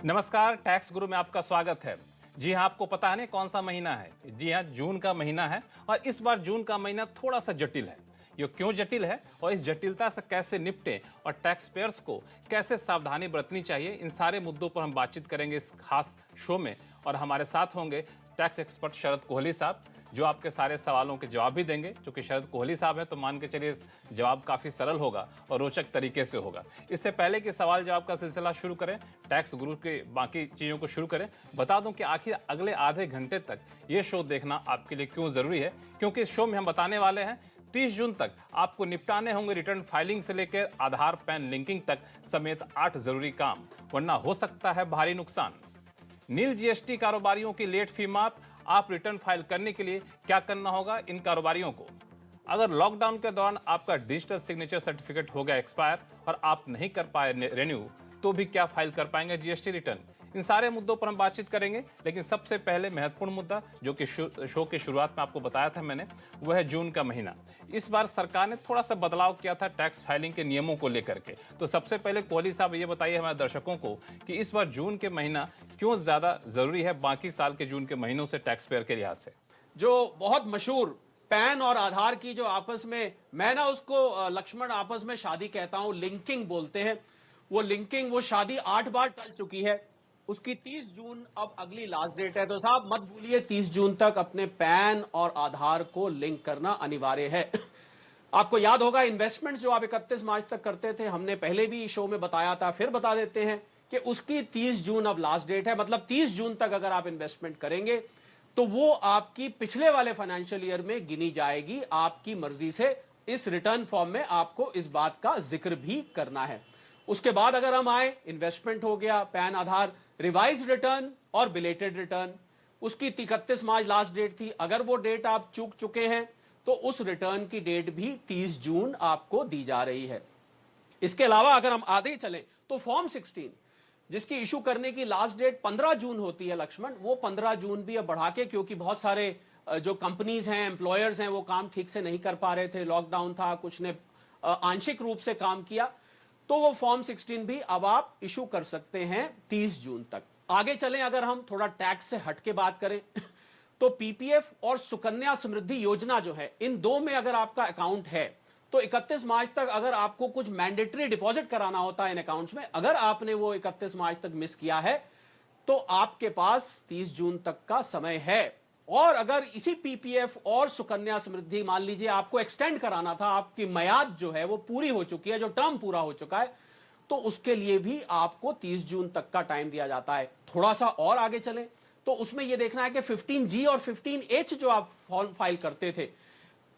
नमस्कार, टैक्स गुरु में आपका स्वागत है। जी हाँ, आपको पता है ना कौन सा महीना है? जी हाँ, जून का महीना है और इस बार जून का महीना थोड़ा सा जटिल है। ये क्यों जटिल है और इस जटिलता से कैसे निपटें और टैक्स पेयर्स को कैसे सावधानी बरतनी चाहिए, इन सारे मुद्दों पर हम बातचीत करेंगे इस खास शो में। और हमारे साथ होंगे टैक्स एक्सपर्ट शरद कोहली साहब, जो आपके सारे सवालों के जवाब भी देंगे। क्योंकि शरद कोहली साहब हैं तो मान के चलिए जवाब काफ़ी सरल होगा और रोचक तरीके से होगा। इससे पहले कि सवाल जवाब का सिलसिला शुरू करें, टैक्स गुरु के बाकी चीज़ों को शुरू करें, बता दूं कि आखिर अगले आधे घंटे तक ये शो देखना आपके लिए क्यों ज़रूरी है। क्योंकि इस शो में हम बताने वाले हैं 30 जून तक आपको निपटाने होंगे रिटर्न फाइलिंग से लेकर आधार पैन लिंकिंग तक समेत 8 जरूरी काम, वरना हो सकता है भारी नुकसान। नील जीएसटी कारोबारियों की लेट फी माफ, आप रिटर्न फाइल करने के लिए क्या करना होगा इन कारोबारियों को। अगर लॉकडाउन के दौरान आपका डिजिटल सिग्नेचर सर्टिफिकेट हो गया एक्सपायर और आप नहीं कर पाए रेन्यू, तो भी क्या फाइल कर पाएंगे जीएसटी रिटर्न। इन सारे मुद्दों पर हम बातचीत करेंगे। लेकिन सबसे पहले महत्वपूर्ण मुद्दा जो कि शो की शुरुआत में आपको बताया था मैंने, वह है जून का महीना। इस बार सरकार ने थोड़ा सा बदलाव किया था टैक्स फाइलिंग के नियमों को लेकर के। तो सबसे पहले कोहली साहब ये बताइए हमारे दर्शकों को कि इस बार जून के महीना क्यों ज्यादा जरूरी है बाकी साल के जून के महीनों से टैक्स पेयर के लिहाज से। जो बहुत मशहूर पैन और आधार की जो आपस में, मैं ना उसको लक्ष्मण आपस में शादी कहता हूं, लिंकिंग बोलते हैं। वो लिंकिंग, वो शादी 8 बार टल चुकी है। उसकी 30 जून अब अगली लास्ट डेट है। तो साहब मत भूलिए 30 जून तक अपने पैन और आधार को लिंक करना अनिवार्य है। आपको याद होगा इन्वेस्टमेंट जो आप 31 मार्च तक करते थे, हमने पहले भी शो में बताया था, फिर बता देते हैं कि उसकी 30 जून अब लास्ट डेट है। मतलब 30 जून तक अगर आप इन्वेस्टमेंट करेंगे तो वो आपकी पिछले वाले फाइनेंशियल ईयर में गिनी जाएगी। आपकी मर्जी से इस रिटर्न फॉर्म में आपको इस बात का जिक्र भी करना है। उसके बाद अगर हम आए, इन्वेस्टमेंट हो गया, पैन आधार, रिवाइज रिटर्न और बिलेटेड रिटर्न, उसकी 31 मार्च लास्ट डेट थी। अगर वो डेट आप चूक चुके हैं तो उस रिटर्न की डेट भी 30 जून आपको दी जा रही है। इसके अलावा अगर हम आगे चलें तो फॉर्म 16 जिसकी इशू करने की लास्ट डेट 15 जून होती है लक्ष्मण, वो 15 जून भी अब बढ़ा के, क्योंकि बहुत सारे जो कंपनीज हैं, एम्प्लॉयर्स हैं, वो काम ठीक से नहीं कर पा रहे थे, लॉकडाउन था, कुछ ने आंशिक रूप से काम किया, तो वो फॉर्म 16 भी अब आप इशू कर सकते हैं 30 जून तक। आगे चलें, अगर हम थोड़ा टैक्स से हट के बात करें तो पीपीएफ और सुकन्या समृद्धि योजना जो है, इन दो में अगर आपका अकाउंट है तो 31 मार्च तक अगर आपको कुछ मैंडेटरी डिपॉजिट कराना होता है इन अकाउंट्स में, अगर आपने वो 31 मार्च तक मिस किया है तो आपके पास 30 जून तक का समय है। और अगर इसी पीपीएफ और सुकन्या समृद्धि मान लीजिए आपको एक्सटेंड कराना था, आपकी मयाद जो है वो पूरी हो चुकी है, जो टर्म पूरा हो चुका है, तो उसके लिए भी आपको 30 जून तक का टाइम दिया जाता है। थोड़ा सा और आगे चलें तो उसमें यह देखना है कि 15G और 15H जो आप फॉर्म फाइल करते थे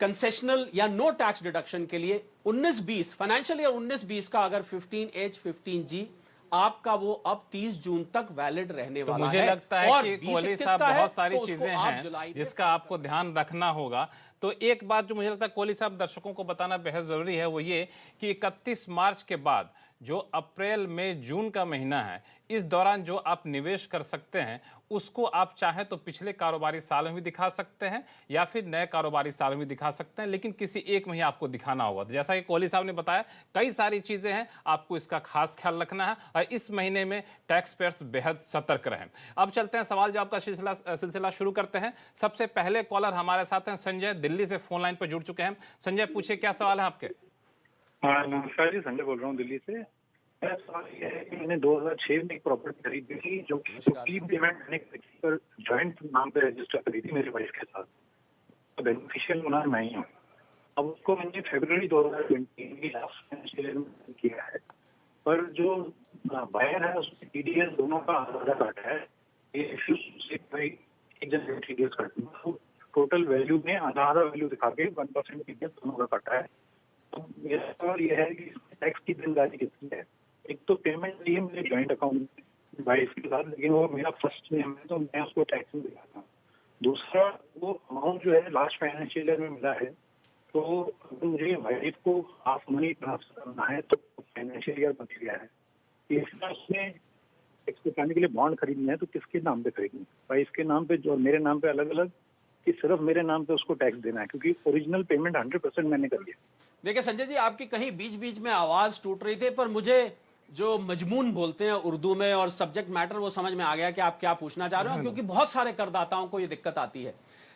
कंसेशनल या नो टैक्स डिडक्शन के लिए, 19-20 फाइनेंशियल ईयर 19-20 का अगर 15H 15G आपका, वो अब 30 जून तक वैलिड रहने वाला है। मुझे लगता है कि कोहली साहब बहुत सारी चीजें हैं जिसका आपको ध्यान रखना होगा। तो एक बात जो मुझे लगता है कोहली साहब दर्शकों को बताना बेहद जरूरी है, वो ये कि 31 मार्च के बाद जो अप्रैल मई जून का महीना है, इस दौरान जो आप निवेश कर सकते हैं उसको आप चाहें तो पिछले कारोबारी साल में भी दिखा सकते हैं या फिर नए कारोबारी साल में भी दिखा सकते हैं, लेकिन किसी एक महीने आपको दिखाना होगा। तो जैसा कि कोहली साहब ने बताया, कई सारी चीजें हैं, आपको इसका खास ख्याल रखना है और इस महीने में टैक्स पेयर्स बेहद सतर्क रहें। अब चलते हैं सवाल जवाब का सिलसिला शुरू करते हैं। सबसे पहले कॉलर हमारे साथ हैं संजय, दिल्ली से फोन लाइन पर जुड़ चुके हैं। संजय पूछिए, क्या सवाल है आपके? नमस्कार जी, संजय बोल रहा हूँ दिल्ली से। मेरा सवाल यह है कि मैंने 2006 में एक प्रॉपर्टी खरीदी थी जो कि पेमेंट मैंने पर जॉइंट नाम पे रजिस्टर करी थी मेरी वाइफ के साथ। तो बेनिफिशियल ओनर मैं ही हूँ। अब उसको मैंने फरवरी 2020 की लास्ट फाइनेंशियल ईयर में किया है, पर जो बायर है उसमें टीडीएस दोनों का आधा काटा है। ये एक जन टीडीएस काटती है, टोटल वैल्यू में आधा वैल्यू दिखा के 1% टीडीएस दोनों का काटा है। तो मेरा सवाल यह है कि टैक्स की जिम्मेदारी किसकी है? एक तो पेमेंट दी है मेरे जॉइंट अकाउंट वाइफ के साथ, लेकिन वो मेरा फर्स्ट नेम है तो मैं उसको टैक्स में दिखाता हूँ। दूसरा, वो अमाउंट जो है लास्ट फाइनेंशियल ईयर में मिला है, तो अगर मुझे वाइफ को हाफ मनी ट्रांसफर करना है तो फाइनेंशियल ईयर बच गया है। तीसरा, उसमें टैक्स बचाने के लिए बॉन्ड खरीदना है तो किसके नाम पे खरीदना है? वाइफ के नाम पे और मेरे नाम पे अलग अलग, कि सिर्फ मेरे नाम पे उसको टैक्स देना है? क्योंकि ओरिजिनल पेमेंट 100% मैंने कर दिया। देखिए संजय जी, आपकी कहीं बीच बीच में आवाज टूट रही थी, पर मुझे जो मजमून बोलते हैं उर्दू में, और सब्जेक्ट मैटर वो समझ में आ गया कि आप क्या पूछना चाह रहे हो, क्योंकि बहुत सारे करदाताओं को ये दिक्कत आती है।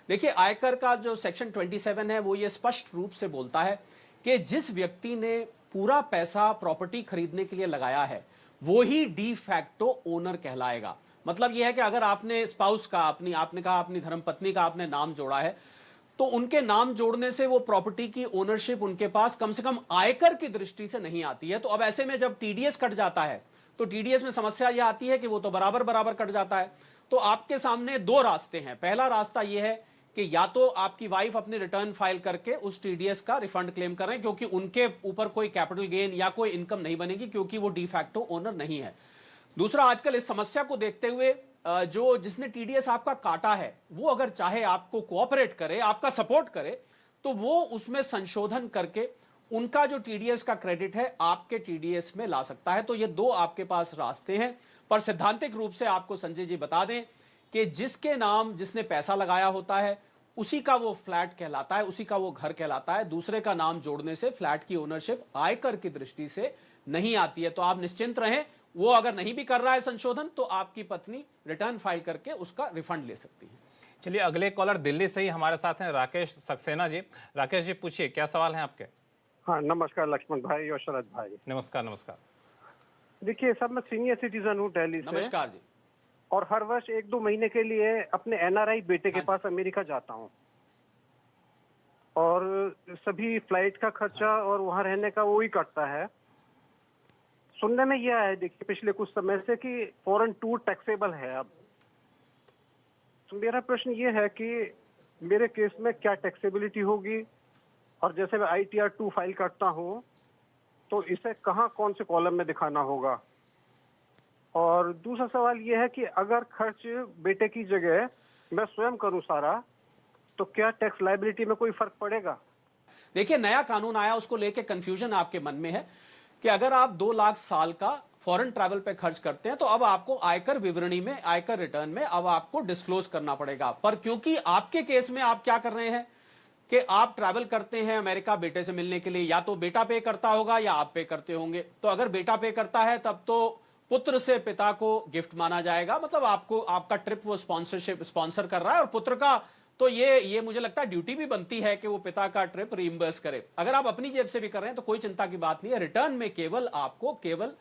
देखिए, आयकर का जो सेक्शन 27 है वो ये स्पष्ट रूप से बोलता है कि जिस व्यक्ति ने पूरा पैसा प्रॉपर्टी खरीदने के लिए लगाया है वो ही डी फैक्टो ओनर कहलाएगा। मतलब यह है कि अगर आपने स्पाउस का आपने कहा अपनी धर्मपत्नी का आपने नाम जोड़ा है, तो उनके नाम जोड़ने से वो प्रॉपर्टी की ओनरशिप उनके पास कम से कम आयकर की दृष्टि से नहीं आती है। तो अब ऐसे में जब टीडीएस कट जाता है तो टीडीएस में समस्या यह आती है कि वो तो बराबर बराबर कट जाता है। तो आपके सामने दो रास्ते हैं। पहला रास्ता यह है कि या तो आपकी वाइफ अपनी रिटर्न फाइल करके उस टीडीएस का रिफंड क्लेम करें, क्योंकि उनके ऊपर कोई कैपिटल गेन या कोई इनकम नहीं बनेगी, क्योंकि वो डी फैक्टो ओनर नहीं है। दूसरा, आजकल इस समस्या को देखते हुए जो जिसने टीडीएस आपका काटा है वो अगर चाहे आपको कोऑपरेट करे, आपका सपोर्ट करे, तो वो उसमें संशोधन करके उनका जो टीडीएस का क्रेडिट है आपके टीडीएस में ला सकता है। तो ये दो आपके पास रास्ते हैं। पर सैद्धांतिक रूप से आपको संजय जी बता दें कि जिसके नाम जिसने पैसा लगाया होता है उसी का वो फ्लैट कहलाता है, उसी का वो घर कहलाता है। दूसरे का नाम जोड़ने से फ्लैट की ओनरशिप आयकर की दृष्टि से नहीं आती है। तो आप निश्चिंत रहें, वो अगर नहीं भी कर रहा है संशोधन तो आपकी पत्नी रिटर्न फाइल करके उसका रिफंड ले सकती है। चलिए, अगले कॉलर दिल्ली से ही हमारे साथ हैं राकेश सक्सेना जी। राकेश जी, पूछिए, क्या सवाल है आपके? हाँ, नमस्कार लक्ष्मण भाई और शरद भाई। नमस्कार। नमस्कार। देखिए सब, मैं सीनियर सिटीजन हूँ दिल्ली से। नमस्कार जी। और हर वर्ष 1-2 महीने के लिए अपने एनआरआई बेटे के पास अमेरिका जाता हूँ, और सभी फ्लाइट का खर्चा और वहाँ रहने का वो ही करता है। सुनने में यह है, देखिए पिछले कुछ समय से, कि फॉरेन टूर टैक्सेबल है अब। तो मेरा प्रश्न ये है कि मेरे केस में क्या टैक्सेबिलिटी होगी, और जैसे मैं ITR 2 फाइल करता हूँ तो इसे कहाँ कौन से कॉलम में दिखाना होगा। और दूसरा सवाल यह है कि अगर खर्च बेटे की जगह मैं स्वयं करूं सारा, तो क्या टैक्स लायबिलिटी में कोई फर्क पड़ेगा? देखिए, नया कानून आया, उसको लेके कंफ्यूजन आपके मन में है कि अगर आप 2 लाख साल का फॉरेन ट्रैवल पे खर्च करते हैं तो अब आपको आयकर विवरणी में, आयकर रिटर्न में अब आपको डिस्क्लोज करना पड़ेगा। पर क्योंकि आपके केस में आप क्या कर रहे हैं कि आप ट्रैवल करते हैं अमेरिका बेटे से मिलने के लिए, या तो बेटा पे करता होगा या आप पे करते होंगे। तो अगर बेटा पे करता है तब तो पुत्र से पिता को गिफ्ट माना जाएगा, मतलब आपको आपका ट्रिप वो स्पॉन्सर कर रहा है, और पुत्र का तो ये मुझे लगता है ड्यूटी भी बनती है कि वो पिता का ट्रिप रीइंबर्स करे। अगर आप अपनी जेब से भी कर रहे हैं तो कोई चिंता की बात नहीं है। रिटर्न में आपको केवल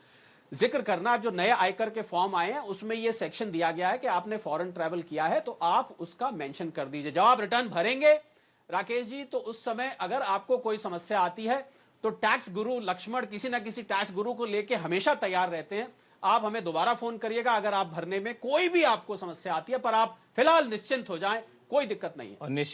जिक्र करना, जो नए आयकर के फॉर्म आए हैं उसमें ये सेक्शन दिया गया है कि आपने फॉरेन ट्रैवल किया है तो आप उसका मेंशन कर दीजिए। जब आप रिटर्न भरेंगे राकेश जी, तो उस समय अगर आपको कोई समस्या आती है तो टैक्स गुरु लक्ष्मण किसी ना किसी टैक्स गुरु को लेके हमेशा तैयार रहते हैं। आप हमें दोबारा फोन करिएगा अगर आप भरने में कोई भी आपको समस्या आती है, पर आप फिलहाल निश्चिंत हो जाएं, कोई दिक्कत नहीं है। और निश्चित